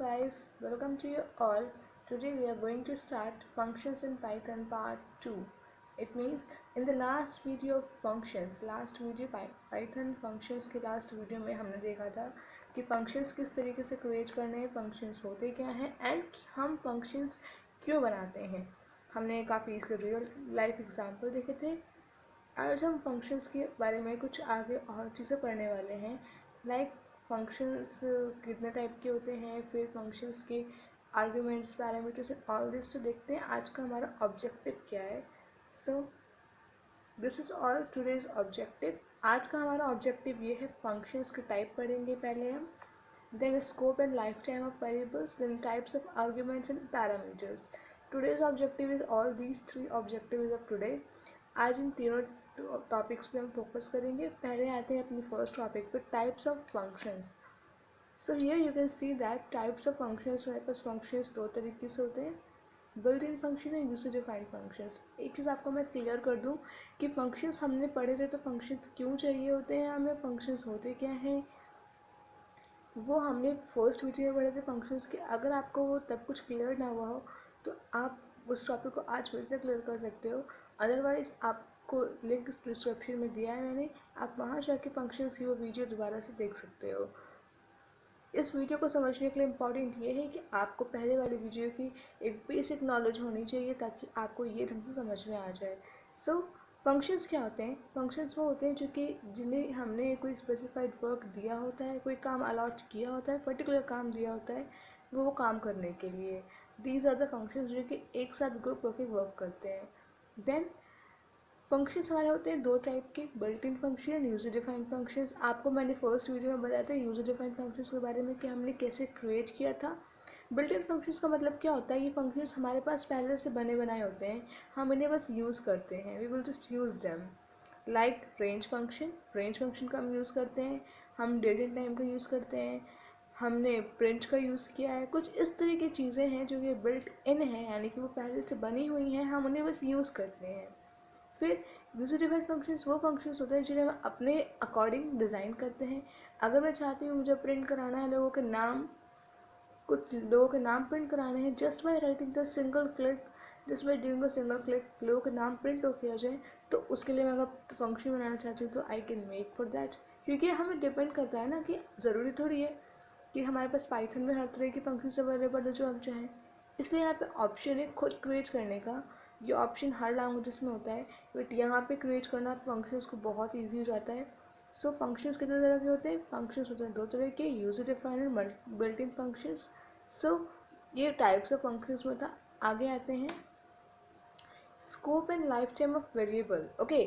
guys, welcome to you all. Today we are going to start functions in Python part 2. It means in the last video of functions, Python functions के last video में हमने देखा था कि functions किस तरीके से create करने हैं, functions होते क्या हैं and हम functions क्यों बनाते हैं. हमने काफ़ी इसके real life example देखे थे. आज हम functions के बारे में कुछ आगे और चीज़ें पढ़ने वाले हैं, like फंक्शंस कितने टाइप के होते हैं, फिर फंक्शंस के arguments, parameters and all this. तो देखते हैं आज का हमारा ऑब्जेक्टिव क्या है. So this is all today's objective. आज का हमारा ऑब्जेक्टिव ये है, फंक्शंस के टाइप पढ़ेंगे पहले हम, then scope and life time of variables, then types of arguments and parameters. Today's objective is all these 3 objective of today. आज इन तीनों टॉपिक्स पे हम फोकस करेंगे. पहले आते हैं अपनी फर्स्ट टॉपिक पे, types of functions. So here you can see that types of functions, हमारे पास फंक्शंस दो तरीके से होते हैं, बिल्ट इन फंक्शन और यूजर डिफाइंड फंक्शंस. एक चीज़ आपको मैं क्लियर कर दूं कि फंक्शंस हमने पढ़े थे, तो फंक्शंस क्यों चाहिए होते हैं हमें, फंक्शंस होते क्या हैं, वो हमने फर्स्ट वीडियो में पढ़े थे फंक्शंस के. अगर आपको वो तब कुछ क्लियर ना हुआ हो तो आप उस टॉपिक को आज फिर से क्लियर कर सकते हो. अदरवाइज आपको लिंक डिस्क्रिप्शन में दिया है मैंने, आप वहाँ जाके फंक्शंस की वो वीडियो दोबारा से देख सकते हो. इस वीडियो को समझने के लिए इम्पॉर्टेंट ये है कि आपको पहले वाली वीडियो की एक बेसिक नॉलेज होनी चाहिए ताकि आपको ये ढंग से समझ में आ जाए. सो फंक्शंस क्या होते हैं? फंक्शंस वो होते हैं जो कि जिन्हें हमने कोई स्पेसिफाइड वर्क दिया होता है, कोई काम अलॉट किया होता है, पर्टिकुलर काम दिया होता है वो काम करने के लिए. दीज आर द फंक्शंस जो कि एक साथ ग्रुप होकर वर्क करते हैं. देन फंक्शंस हमारे होते हैं दो टाइप के, built in function and user defined functions. आपको मैंने फर्स्ट वीडियो में बताया था यूजर डिफाइंड फंक्शंस के बारे में कि हमने कैसे क्रिएट किया था. बिल्ट इन फंक्शंस का मतलब क्या होता है, ये फंक्शंस हमारे पास पहले से बने बनाए होते हैं, हम इन्हें बस यूज़ करते हैं. We will just use them. Like range function का हम यूज़ करते हैं, हम डेट एंड टाइम का यूज़ करते हैं, हमने प्रिंट का यूज़ किया है. कुछ इस तरह की चीज़ें हैं जो कि बिल्ट इन है, यानी कि वो पहले से बनी हुई हैं, हम उन्हें बस यूज़ करते हैं. फिर यूजर डिफाइंड फंक्शंस वो फंक्शंस होते हैं जिन्हें हम अपने अकॉर्डिंग डिज़ाइन करते हैं. अगर मैं चाहती हूँ मुझे प्रिंट कराना है लोगों के नाम, कुछ लोगों के नाम प्रिंट कराने हैं, just by writing the single click, just by doing a single click लोगों के नाम प्रिंट हो किया जाए, तो उसके लिए मैं अगर फंक्शन बनाना चाहती हूँ तो I can make for that. क्योंकि हमें डिपेंड करता है ना कि ज़रूरी थोड़ी है कि हमारे पास पाइथन में हर तरह की फंक्शंस अवेलेबल है जो हम चाहें. इसलिए यहाँ पे ऑप्शन है खुद क्रिएट करने का. ये ऑप्शन हर लैंग्वेजेस में होता है, बट यहाँ पे क्रिएट करना फंक्शंस को बहुत ईजी हो जाता है. सो फंक्शंस कितने तरह के होते हैं? फंक्शंस होते हैं दो तरह के, user defined and built in functions. So ये टाइप्स ऑफ फंक्शंस में था. आगे आते हैं scope and life time of variable. Okay,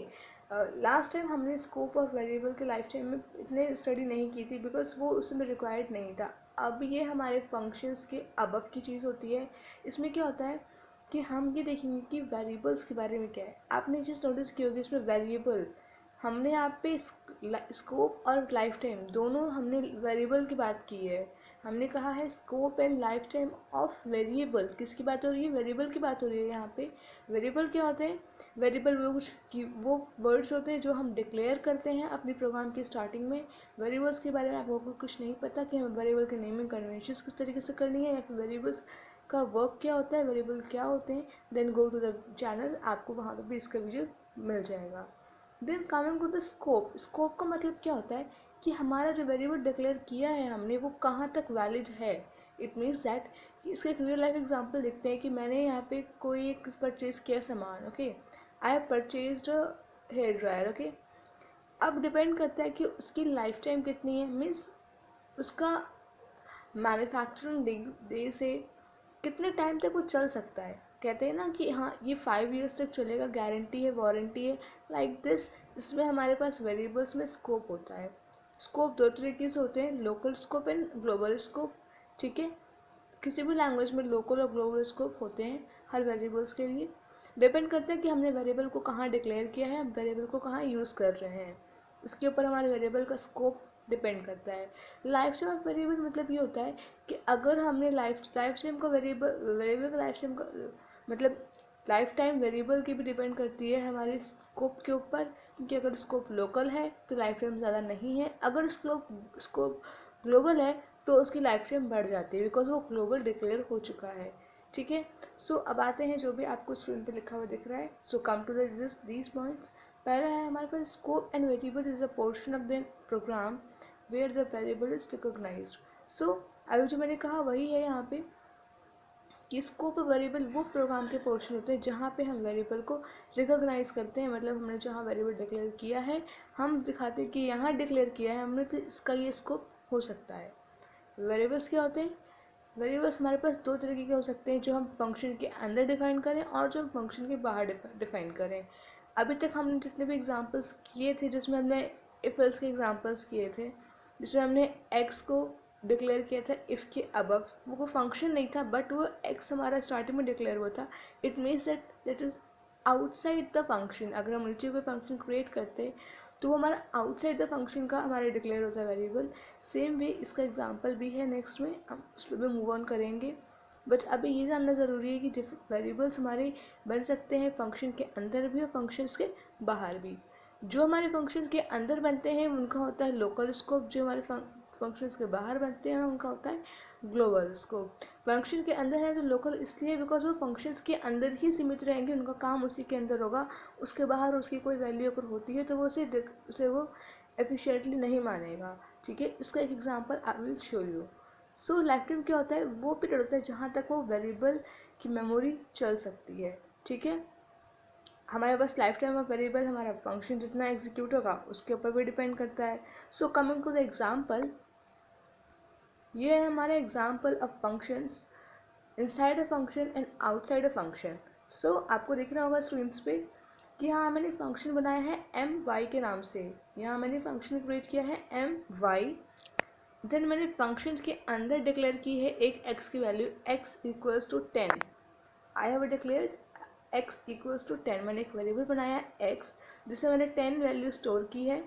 last time हमने स्कोप ऑफ वेरिएबल के लाइफ टाइम में इतने स्टडी नहीं की थी बिकॉज वो उसमें रिक्वायर्ड नहीं था. अब ये हमारे फंक्शंस के अबव की चीज़ होती है. इसमें क्या होता है कि हम ये देखेंगे कि वेरिएबल्स के बारे में क्या है. आपने एक चीज़ नोटिस की होगी, इसमें वेरिएबल हमने यहाँ पे स्कोप और लाइफ टाइम दोनों हमने वेरिएबल की बात की है. हमने कहा है scope and life time of variable. किसकी बात हो रही है? वेरिएबल की बात हो रही है यहाँ पे. वेरिएबल क्या होते हैं? वेरिएबल वो वर्ड्स होते हैं जो हम डिक्लेयर करते हैं अपनी प्रोग्राम की स्टार्टिंग में. वेरिएबल्स के बारे में आपको कुछ नहीं पता कि हमें वेरिएबल की नेमिंग कन्वेंशंस किस तरीके से करनी है या फिर वेरिएबल्स का वर्क क्या होता है, वेरिएबल क्या होते हैं, then go to the channel, आपको वहाँ पर भी इसका वीडियो मिल जाएगा. Then coming to the scope. Scope का मतलब क्या होता है कि हमारा जो वेरिएबल डिक्लेयर किया है हमने वो कहाँ तक वैलिड है. इट मीन्स दैट इसका एक रियल लाइफ एग्जांपल देखते हैं कि मैंने यहाँ पे कोई एक परचेज किया सामान. Okay, I have purchased hair dryer. Okay, अब डिपेंड करता है कि उसकी लाइफ टाइम कितनी है, मीन्स उसका मैन्युफैक्चरिंग डे से कितने टाइम तक वो चल सकता है. कहते हैं ना कि हाँ ये 5 ईयर्स तक चलेगा, गारंटी है, वारंटी है, लाइक दिस. इसमें हमारे पास वेरिएबल्स में स्कोप होता है. स्कोप दो तरीके से होते हैं, local scope and global scope. ठीक है, किसी भी लैंग्वेज में लोकल और ग्लोबल स्कोप होते हैं हर वेरिएबल्स के लिए. डिपेंड करता है कि हमने वेरिएबल को कहाँ डिक्लेयर किया है, हम वेरिएबल को कहाँ यूज़ कर रहे हैं, इसके ऊपर हमारे वेरिएबल का स्कोप डिपेंड करता है. लाइफ टाइम ऑफ वेरिएबल मतलब ये होता है कि अगर हमने लाइफ टाइम का वेरिएबल का लाइफ टाइम का मतलब लाइफ टाइम वेरिएबल की भी डिपेंड करती है हमारे स्कोप के ऊपर. क्योंकि अगर स्कोप लोकल है तो लाइफ टाइम ज़्यादा नहीं है, अगर स्कोप ग्लोबल है तो उसकी लाइफ टाइम बढ़ जाती है बिकॉज वो ग्लोबल डिक्लेयर हो चुका है। ठीक है, सो अब आते हैं जो भी आपको स्क्रीन पे लिखा हुआ दिख रहा है। So come to these points. पहला है हमारे पास scope and variable is a portion of the program where the variable is recognised. So अभी जो मैंने कहा वही है यहाँ पे कि स्कोप वेरिएबल वो प्रोग्राम के पोर्शन होते हैं जहाँ पे हम वेरिएबल को रिकॉग्नाइज करते हैं, मतलब हमने जहाँ वेरिएबल डिक्लेयर किया है हम दिखाते हैं कि यहाँ डिक्लेयर किया है हमने, तो इसका ये स्कोप हो सकता है। वेरिएबल्स क्या होते हैं? वेरिएबल्स हमारे पास दो तरीके के हो सकते हैं, जो हम फंक्शन के अंदर डिफाइन करें और जो हम फंक्शन के बाहर डिफाइन करें। अभी तक हमने जितने भी एग्जांपल्स किए थे जिसमें हमने इफ एल्स के एग्जांपल्स किए थे, जिसमें हमने एक्स को डिक्लेयर किया था इफ़ के अबव, वो फंक्शन नहीं था बट वो एक्स हमारा स्टार्टिंग में डिक्लेयर हुआ था। It means that is outside the function. अगर हम नीचे कोई फंक्शन क्रिएट करते तो वो हमारा आउटसाइड द फंक्शन का हमारे डिक्लेयर होता है वेरिएबल। सेम वे इसका एग्जांपल भी है, नेक्स्ट में हम उस पर भी मूव ऑन करेंगे। बट अभी ये जानना ज़रूरी है कि वेरिएबल्स हमारे बन सकते हैं फंक्शन के अंदर भी और फंक्शंस के बाहर भी। जो हमारे फंक्शन के अंदर बनते हैं उनका होता है लोकल स्कोप, जो हमारे फंक्शंस के बाहर बनते हैं उनका होता है ग्लोबल स्कोप। फंक्शन के अंदर है तो लोकल इसलिए बिकॉज वो फंक्शंस के अंदर ही सीमित रहेंगे, उनका काम उसी के अंदर होगा, उसके बाहर उसकी कोई वैल्यू अगर होती है तो वो उसे वो एफिशिएंटली नहीं मानेगा। ठीक है, इसका एक example I will show you. So life time क्या होता है? वो पीरियड होता है जहाँ तक वो वेरिएबल की मेमोरी चल सकती है। ठीक है, हमारे पास लाइफ टाइम ऑफ वेरिएबल हमारा फंक्शन जितना एग्जीक्यूट होगा उसके ऊपर भी डिपेंड करता है। So coming to the example, ये है हमारा example of functions inside a function and outside a function. So आपको दिख रहा होगा स्क्रीन पे कि यहाँ मैंने फंक्शन बनाया है एम वाई के नाम से। यहाँ मैंने फंक्शन क्रिएट किया है एम वाई, देन मैंने फंक्शन के अंदर डिक्लेयर की है एक एक्स की value x equals to 10। I have declared x equals to 10। मैंने एक वेरिएबल बनाया एक्स जिसे मैंने 10 वैल्यू स्टोर की है।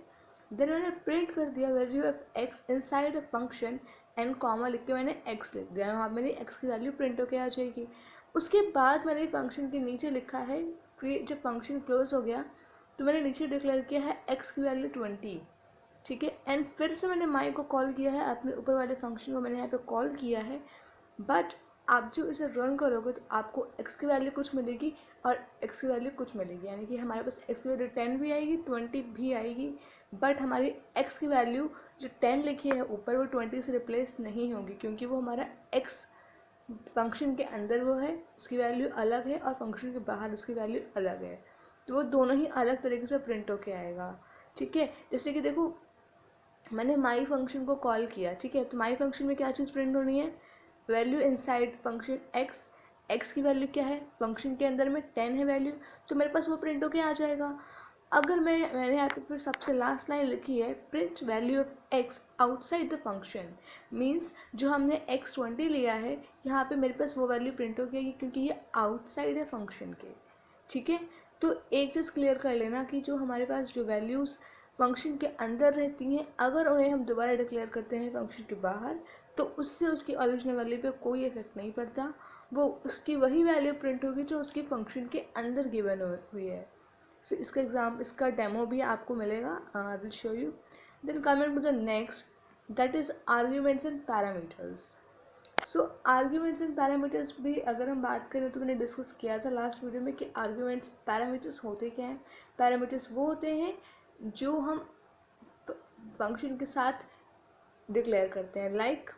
देन मैंने प्रिंट कर दिया value of x inside a function and comma लिख के मैंने एक्स लिख दिया, वहाँ मेरी एक्स की वैल्यू प्रिंट होकर आ जाएगी। उसके बाद मैंने फंक्शन के नीचे लिखा है, जब फंक्शन क्लोज हो गया तो मैंने नीचे डिक्लेयर किया है एक्स की वैल्यू 20। ठीक है, एंड फिर से मैंने माई को कॉल किया है, अपने ऊपर वाले फंक्शन को मैंने यहाँ पे कॉल किया है। बट आप जो इसे रन करोगे तो आपको एक्स की वैल्यू कुछ मिलेगी और एक्स की वैल्यू कुछ मिलेगी, यानी कि हमारे पास एक्स की वैल्यू 10 भी आएगी 20 भी आएगी, बट हमारी एक्स की वैल्यू जो 10 लिखी है ऊपर वो 20 से रिप्लेस नहीं होगी, क्योंकि वो हमारा एक्स फंक्शन के अंदर वो है, उसकी वैल्यू अलग है, और फंक्शन के बाहर उसकी वैल्यू अलग है, तो वो दोनों ही अलग तरीके से प्रिंट होके आएगा। ठीक है, जैसे कि देखो मैंने माई फंक्शन को कॉल किया, ठीक है, तो माई फंक्शन में क्या चीज़ प्रिंट होनी है? Value inside function x, x की वैल्यू क्या है? फंक्शन के अंदर में 10 है वैल्यू, तो मेरे पास वो प्रिंट होके आ जाएगा। अगर मैंने यहाँ पे फिर सबसे लास्ट लाइन लिखी है print value of x outside the function, means जो हमने एक्स 20 लिया है यहाँ पे मेरे पास वो वैल्यू प्रिंट हो गई क्योंकि ये आउटसाइड है फंक्शन के। ठीक है, तो एक चीज़ क्लियर कर लेना कि जो हमारे पास जो वैल्यूज़ फंक्शन के अंदर रहती हैं अगर उन्हें हम दोबारा डिक्लेयर करते हैं फंक्शन के बाहर तो उससे उसकी ओरिजिनल वैल्यू पे कोई इफेक्ट नहीं पड़ता, वो उसकी वही वैल्यू प्रिंट होगी जो उसकी फंक्शन के अंदर गिवन हुई है। सो इसका डेमो भी आपको मिलेगा, I will show you. Then coming to the next, that is arguments and parameters. So arguments and parameters भी अगर हम बात करें तो मैंने डिस्कस किया था लास्ट वीडियो में कि आर्ग्यूमेंट्स पैरामीटर्स होते क्या हैं। पैरामीटर्स वो होते हैं जो हम फंक्शन के साथ डिक्लेयर करते हैं, like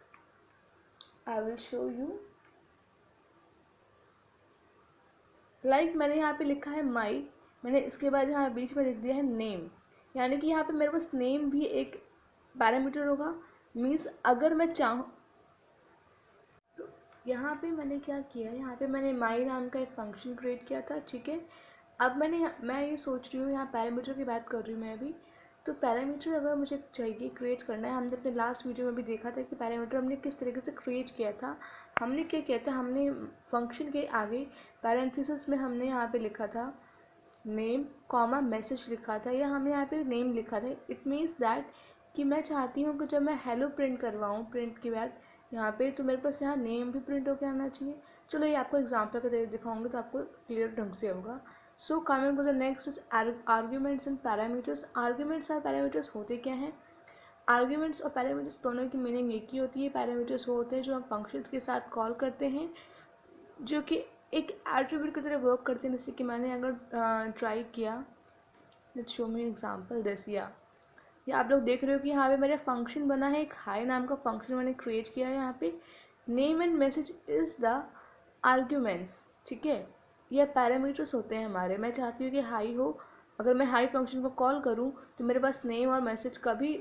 I will show you. Like मैंने यहाँ पे लिखा है माई, मैंने इसके बाद यहाँ बीच में लिख दिया है नेम, यानी कि यहाँ पे मेरे पास नेम भी एक पैरामीटर होगा। मीन्स अगर मैं चाहूँ, यहाँ पे मैंने क्या किया, यहाँ पे मैंने माई नाम का एक फंक्शन क्रिएट किया था। ठीक है, अब मैं ये सोच रही हूँ, यहाँ पैरामीटर की बात कर रही हूँ मैं अभी, तो पैरामीटर अगर मुझे चाहिए क्रिएट करना है, हमने अपने लास्ट वीडियो में भी देखा था कि पैरामीटर हमने किस तरीके से क्रिएट किया था। हमने क्या किया था, हमने फंक्शन के आगे पैरेंथेसिस में हमने यहाँ पे लिखा था नेम कॉमा मैसेज लिखा था, या हमने यहाँ पे नेम लिखा था। इट मीन्स दैट कि मैं चाहती हूँ कि जब मैं हेलो प्रिंट करवाऊँ प्रिंट के बाद यहाँ पे, तो मेरे पास यहाँ नेम भी प्रिंट होकर आना चाहिए। चलो ये आपको एग्जाम्पल के जरिए दिखाऊंगी तो आपको क्लियर ढंग से होगा। So coming to the next, arguments and parameters. Arguments और पैरामीटर्स होते क्या हैं? आर्ग्यूमेंट्स और पैरामीटर्स दोनों की मीनिंग एक ही होती है। पैरामीटर्स वो होते हैं जो हम फंक्शंस के साथ कॉल करते हैं, जो कि एक एट्रीब्यूट की तरह वर्क करते हैं। जैसे कि मैंने अगर ट्राई किया, let's show me example this, या आप लोग देख रहे हो कि यहाँ पे मेरा फंक्शन बना है, एक हाई नाम का फंक्शन मैंने क्रिएट किया है। यहाँ पे name and message is the arguments, ठीक है, ये पैरामीटर्स होते हैं हमारे। मैं चाहती हूँ कि हाई हो, अगर मैं हाई फंक्शन को कॉल करूँ तो मेरे पास नेम और मैसेज का भी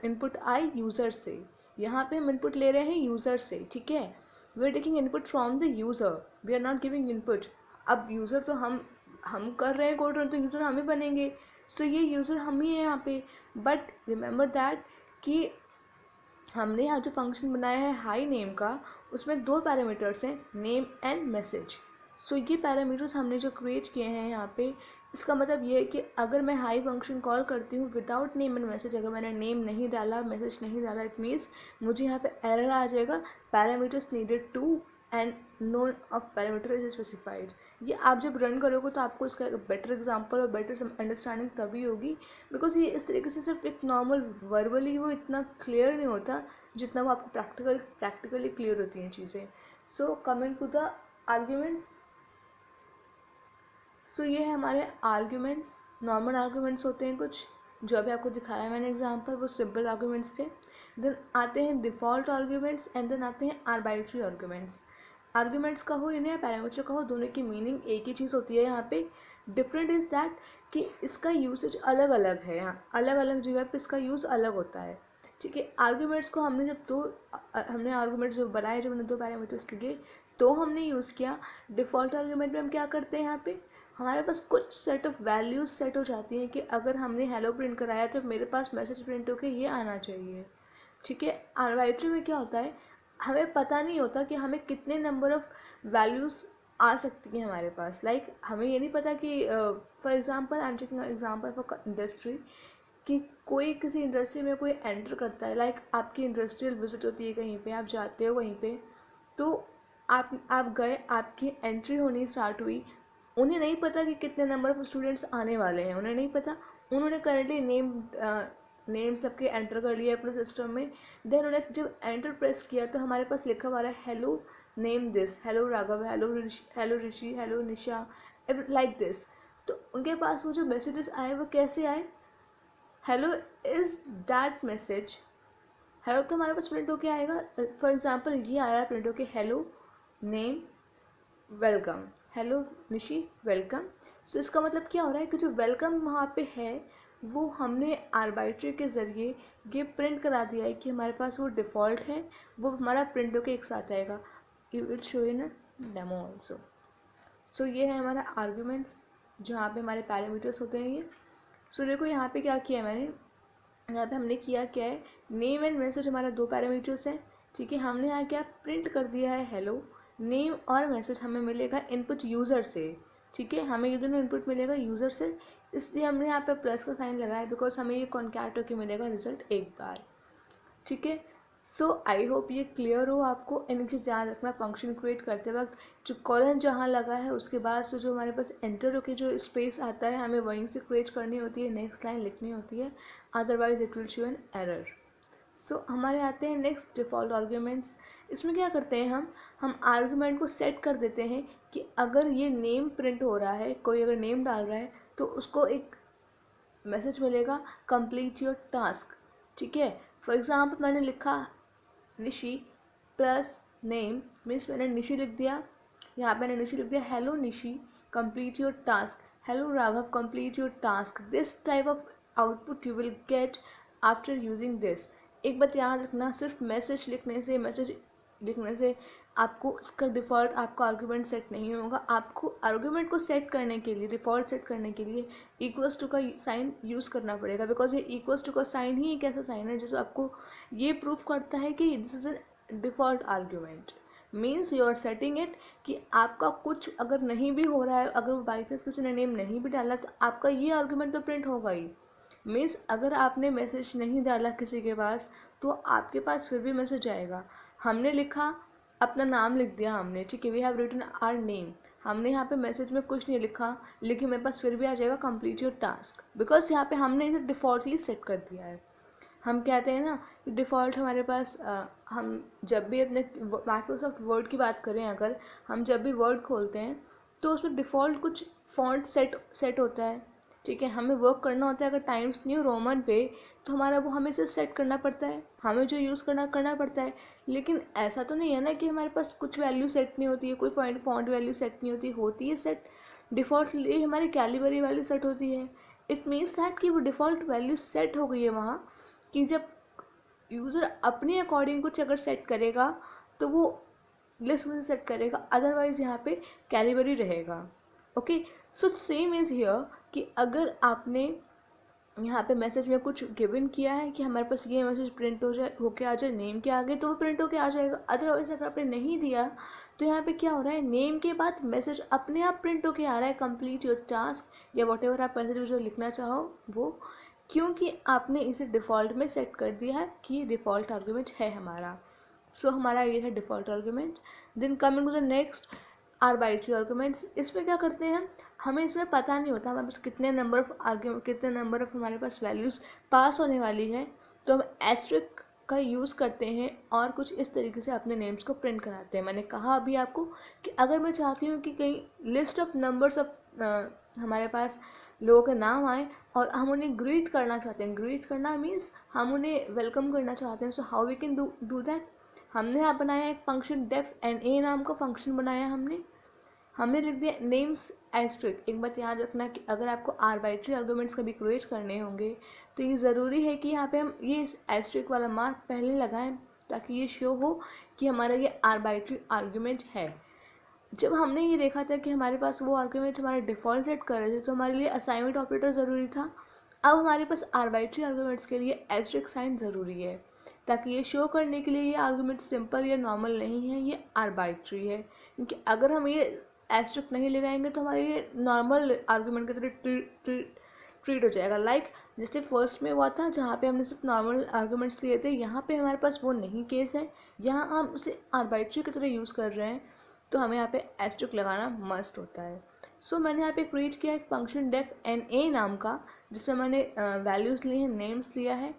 इनपुट आए यूज़र से। यहाँ पे हम इनपुट ले रहे हैं यूज़र से, ठीक है, we are taking input from the user, we are not giving input. अब यूज़र तो हम कर रहे हैं कोड रन, तो यूज़र हम ही बनेंगे, तो ये यूज़र हम ही है यहाँ पे। बट रिमेंबर दैट कि हमने यहाँ जो फंक्शन बनाया है हाई नेम का, उसमें दो पैरामीटर्स हैं, नेम एंड मैसेज। सो ये पैरामीटर्स हमने जो क्रिएट किए हैं यहाँ पे, इसका मतलब ये है कि अगर मैं हाई फंक्शन कॉल करती हूँ विदाउट नेम एंड मैसेज, अगर मैंने नेम नहीं डाला, मैसेज नहीं डाला, इट मीन्स मुझे यहाँ पे एरर आ जाएगा, parameters needed to and none of parameter is specified. ये आप जब रन करोगे तो आपको इसका बेटर एग्जांपल और बेटर अंडरस्टैंडिंग तभी होगी, बिकॉज ये इस तरीके से सिर्फ एक नॉर्मल वर्बली वो इतना क्लियर नहीं होता जितना वो आपको प्रैक्टिकली क्लियर होती हैं चीज़ें। So coming to the arguments, so ये है हमारे आर्ग्यूमेंट्स। नॉर्मल आर्ग्यूमेंट्स होते हैं कुछ, जो अभी आपको दिखाया मैंने एग्जांपल, वो सिंपल आर्ग्यूमेंट्स थे। देन आते हैं डिफ़ॉल्ट आर्ग्यूमेंट्स एंड देन आते हैं आर्बिट्री आर्ग्यूमेंट्स। आर्ग्यूमेंट्स का हो या पैरामीटर का हो, दोनों की मीनिंग एक ही चीज़ होती है। यहाँ पे डिफरेंट इज़ दैट कि इसका यूसेज अलग अलग है, यहाँ अलग अलग जगह पे इसका यूज़ अलग होता है, ठीक है। आर्ग्यूमेंट्स को हमने हमने आर्ग्यूमेंट्स जो बनाए, जब हमने दो पैरामीटर्स लिए तो हमने यूज़ किया। डिफ़ॉल्ट आर्ग्यूमेंट में हम क्या करते हैं, यहाँ पे हमारे पास कुछ सेट ऑफ वैल्यूज़ सेट हो जाती हैं कि अगर हमने हेलो प्रिंट कराया तो मेरे पास मैसेज प्रिंट होकर ये आना चाहिए, ठीक है। आर्बिट्री में क्या होता है, हमें पता नहीं होता कि हमें कितने नंबर ऑफ वैल्यूज़ आ सकती हैं हमारे पास। लाइक हमें ये नहीं पता कि for example I am taking example for industry, कि कोई किसी इंडस्ट्री में कोई एंटर करता है, लाइक आपकी इंडस्ट्रियल विजिट होती है, कहीं पे आप जाते हो, वहीं पे तो आप गए, आपकी एंट्री होनी स्टार्ट हुई, उन्हें नहीं पता कि कितने नंबर ऑफ स्टूडेंट्स आने वाले हैं, उन्हें नहीं पता। उन्होंने करंटली नेम सबके एंटर कर लिया अपने सिस्टम में। देन उन्होंने जब एंटर प्रेस किया तो हमारे पास लिखा हुआ है hello name this, hello Raghav, hello Rishi, hello Nisha, like this. तो उनके पास वो जो मैसेजेस आए वो कैसे आए, hello is that message, hello तो हमारे पास प्रिंट होके आएगा। फॉर एग्जांपल ये आ रहा है प्रिंट होके hello name welcome, hello Nishi welcome. So इसका मतलब क्या हो रहा है कि जो वेलकम वहाँ पे है वो हमने आर्बिट्री के ज़रिए ये प्रिंट करा दिया है कि हमारे पास वो डिफ़ॉल्ट है, वो हमारा प्रिंट होके एक साथ आएगा। You will show in a demo also. So ये है हमारा आर्ग्यूमेंट्स, जहाँ पे हमारे पैरामीटर्स होते हैं ये। सो देखो यहाँ पे क्या किया मैंने, यहाँ पे हमने किया क्या है, नेम एंड मैसेज हमारा दो पैरामीटर्स हैं, ठीक है। हमने यहाँ क्या प्रिंट कर दिया है हेलो, नेम और मैसेज हमें मिलेगा इनपुट यूज़र से, ठीक है। हमें ये दोनों इनपुट मिलेगा यूज़र से, इसलिए हमने यहाँ पे प्लस का साइन लगाया, बिकॉज हमें ये कॉन्कैट होकर मिलेगा रिजल्ट एक बार, ठीक है। सो आई होप ये क्लियर हो आपको। इनकी ध्यान रखना फंक्शन क्रिएट करते वक्त जो कॉलन जहाँ लगा है उसके बाद से जो हमारे पास एंटर होकर जो स्पेस आता है हमें वहीं से क्रिएट करनी होती है, नेक्स्ट लाइन लिखनी होती है, otherwise it will show an error. So हमारे आते हैं नेक्स्ट डिफ़ॉल्ट आर्ग्यूमेंट्स। इसमें क्या करते हैं हम आर्ग्यूमेंट को सेट कर देते हैं कि अगर ये नेम प्रिंट हो रहा है, कोई अगर नेम डाल रहा है तो उसको एक मैसेज मिलेगा कंप्लीट योर टास्क, ठीक है। फॉर एग्जाम्पल मैंने लिखा निशी प्लस नेम, मीन्स मैंने निशी लिख दिया, यहाँ पे मैंने निशी लिख दिया, hello Nishi complete your task, hello Raghav complete your task. This type of output you will get after using this. एक बात याद रखना, सिर्फ मैसेज लिखने से आपको इसका डिफ़ॉल्ट आपका आर्ग्यूमेंट सेट नहीं होगा। आपको आर्ग्यूमेंट को सेट करने के लिए, डिफ़ॉल्ट सेट करने के लिए इक्वल्स टू का साइन यूज़ करना पड़ेगा, बिकॉज ये इक्वल्स टू का साइन ही एक ऐसा साइन है जिससे आपको ये प्रूफ करता है कि this is a default argument. Means you are setting it कि आपका कुछ अगर नहीं भी हो रहा है, अगर बाई चांस किसी ने नेम नहीं भी डाला तो आपका ये आर्ग्यूमेंट तो प्रिंट होगा ही। मीन्स अगर आपने मैसेज नहीं डाला किसी के पास तो आपके पास फिर भी मैसेज आएगा। हमने लिखा, अपना नाम लिख दिया हमने, ठीक है, we have written our name, हमने यहाँ पे मैसेज में कुछ नहीं लिखा, लेकिन मेरे पास फिर भी आ जाएगा कंप्लीट योर टास्क, बिकॉज यहाँ पे हमने इसे डिफ़ॉल्टली सेट कर दिया है। हम कहते हैं ना डिफ़ॉल्ट हमारे पास हम जब भी अपने माइक्रोसॉफ्ट वर्ड की बात करें, अगर हम जब भी वर्ड खोलते हैं तो उसमें डिफ़ॉल्ट कुछ फ़ॉन्ट सेट होता है, ठीक है। हमें वर्क करना होता है अगर टाइम्स न्यू रोमन पे, तो हमारा वो हमें सिर्फ सेट करना पड़ता है, हमें जो यूज़ करना पड़ता है। लेकिन ऐसा तो नहीं है ना कि हमारे पास कुछ वैल्यू सेट नहीं होती है, कोई फॉन्ट वैल्यू सेट नहीं होती है सेट। डिफ़ॉल्टली हमारी कैलिबरी वैल्यू सेट होती है। इट मीन्स दैट कि वो डिफ़ॉल्ट वैल्यू सेट हो गई है वहाँ, कि जब यूज़र अपने अकॉर्डिंग कुछ अगर सेट करेगा तो वो लिस्ट में सेट करेगा, अदरवाइज यहाँ पे कैलिबरी रहेगा। Okay, so same is here कि अगर आपने यहाँ पे मैसेज में कुछ गिवन किया है कि हमारे पास ये मैसेज प्रिंट हो जाए, होके आ जाए नेम के आगे, तो वो प्रिंट होके आ जाएगा। अदरवाइज अगर आपने नहीं दिया तो यहाँ पे क्या हो रहा है, नेम के बाद मैसेज अपने आप प्रिंट होके आ रहा है, कंप्लीट योर टास्क या वॉट एवर आप मैसेज जो लिखना चाहो वो, क्योंकि आपने इसे डिफ़ॉल्ट में सेट कर दिया है कि डिफ़ॉल्ट आर्ग्यूमेंट है हमारा। सो हमारा ये है default argument. Then coming to the next arbitrary arguments. इसमें क्या करते हैं, हमें इसमें पता नहीं होता हमारे पास कितने नंबर ऑफ हमारे पास वैल्यूज़ पास होने वाली है, तो हम एस्ट्रिक का यूज़ करते हैं और कुछ इस तरीके से अपने नेम्स को प्रिंट कराते हैं। मैंने कहा अभी आपको कि अगर मैं चाहती हूँ कि कहीं लिस्ट ऑफ नंबर्स ऑफ हमारे पास लोगों के नाम आए और हम उन्हें ग्रीट करना चाहते हैं, ग्रीट करना मीन्स हम उन्हें वेलकम करना चाहते हैं। So how we can do that, हमने यहाँ बनाया एक फंक्शन डेफ एन ए नाम का फंक्शन बनाया हमने लिख दिया नेम्स एस्ट्रिक। एक बात याद रखना कि अगर आपको आर्बिट्री आर्गूमेंट्स कभी क्रिएट करने होंगे तो ये ज़रूरी है कि यहाँ पे हम ये एस्ट्रिक वाला मार्क पहले लगाएं, ताकि ये शो हो कि हमारा ये आर्बिट्री आर्गूमेंट है। जब हमने ये देखा था कि हमारे पास वो आर्गूमेंट हमारे डिफ़ॉल्ट सेट कर रहे थे, तो हमारे लिए असाइनमेंट ऑपरेटर ज़रूरी था। अब हमारे पास आर्बिट्री आर्गूमेंट्स के लिए एस्ट्रिक साइन ज़रूरी है, ताकि ये शो करने के लिए ये आर्गूमेंट सिंपल या नॉर्मल नहीं है, ये आर्बिट्री है। क्योंकि अगर हम ये एस्ट्रिक नहीं लगाएंगे तो हमारे ये नॉर्मल आर्गूमेंट की तरह ट्रीट हो जाएगा। लाइक जैसे फर्स्ट में हुआ था जहाँ पे हमने सिर्फ नॉर्मल आर्गूमेंट्स लिए थे, यहाँ पे हमारे पास वो नहीं केस है, यहाँ हम उसे आर्बिट्री की तरह यूज़ कर रहे हैं, तो हमें यहाँ पे एस्ट्रिक लगाना मस्ट होता है। सो मैंने यहाँ पे क्रिएट किया एक फंक्शन डेफ एन ए नाम का, जिसमें मैंने वैल्यूज़ ली हैं, नेम्स लिया है।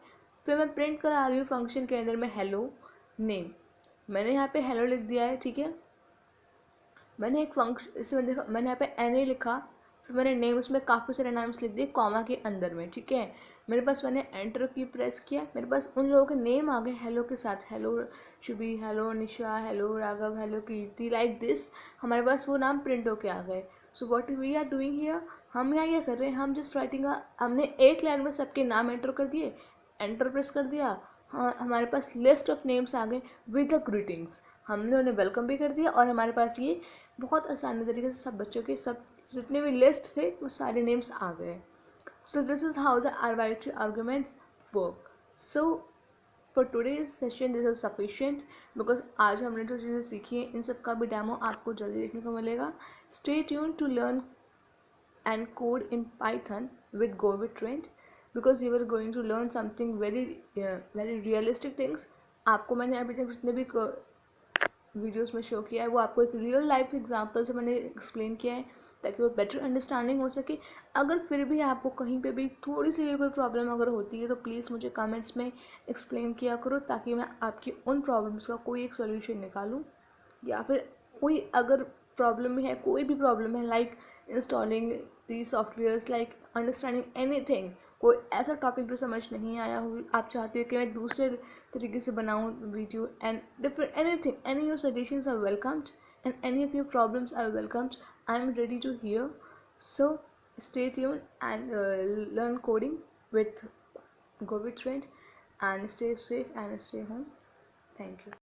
फिर मैं प्रिंट करा रही हूँ फंक्शन के अंदर में हेलो नेम। मैंने यहाँ पे हेलो लिख दिया है, ठीक है। मैंने एक फंक्शन इसमें देखा, मैंने यहाँ पे एन ए लिखा, फिर मैंने नेम उसमें काफ़ी सारे नाम्स लिख दिए कॉमा के अंदर में, ठीक है। मेरे पास मैंने एंटर की प्रेस किया, मेरे पास उन लोगों के नेम आ गए हेलो के साथ, hello Shubhi, hello Nisha, hello Raghav, hello Kirti, like this हमारे पास वो नाम प्रिंट होके आ गए। So what we are doing here, हम यहाँ क्या कर रहे हैं, हम जस्ट राइटिंग हमने एक लाइन में सबके नाम एंटर कर दिए, एंटर प्रेस कर दिया, हाँ हमारे पास लिस्ट ऑफ नेम्स आ गए विद द ग्रीटिंग्स, हमने उन्हें वेलकम भी कर दिया और हमारे पास ये बहुत आसानी तरीके से सब बच्चों के सब जितने भी लिस्ट थे वो सारे नेम्स आ गए। So this is how the arbitrary arguments work. So for today's session this is sufficient, because आज हमने जो चीज़ें सीखी हैं इन सब का भी डेमो आपको जल्दी देखने को मिलेगा। Stay tune to learn and code in Python with GoWithTrend, because you are going to learn something very realistic things। आपको मैंने अभी तक जितने भी वीडियोस में शो किया है वो आपको एक रियल लाइफ एग्जांपल से मैंने एक्सप्लेन किया है, ताकि वो बेटर अंडरस्टैंडिंग हो सके। अगर फिर भी आपको कहीं पे भी थोड़ी सी भी कोई प्रॉब्लम अगर होती है तो प्लीज़ मुझे कमेंट्स में एक्सप्लेन किया करो, ताकि मैं आपकी उन प्रॉब्लम्स का कोई एक सोल्यूशन निकालूँ। या फिर कोई अगर प्रॉब्लम है, कोई भी प्रॉब्लम है, लाइक इंस्टॉलिंग दी सॉफ्टवेयर्स, लाइक अंडरस्टैंडिंग एनीथिंग, कोई ऐसा टॉपिक जो समझ नहीं आया हो, आप चाहते हो कि मैं दूसरे तरीके से बनाऊँ video, and different anything, any your suggestions are welcomed and any of your problems are welcomed, I am ready to hear. So stay tuned and learn coding with GoWithTrend, and stay safe and stay home. Thank you.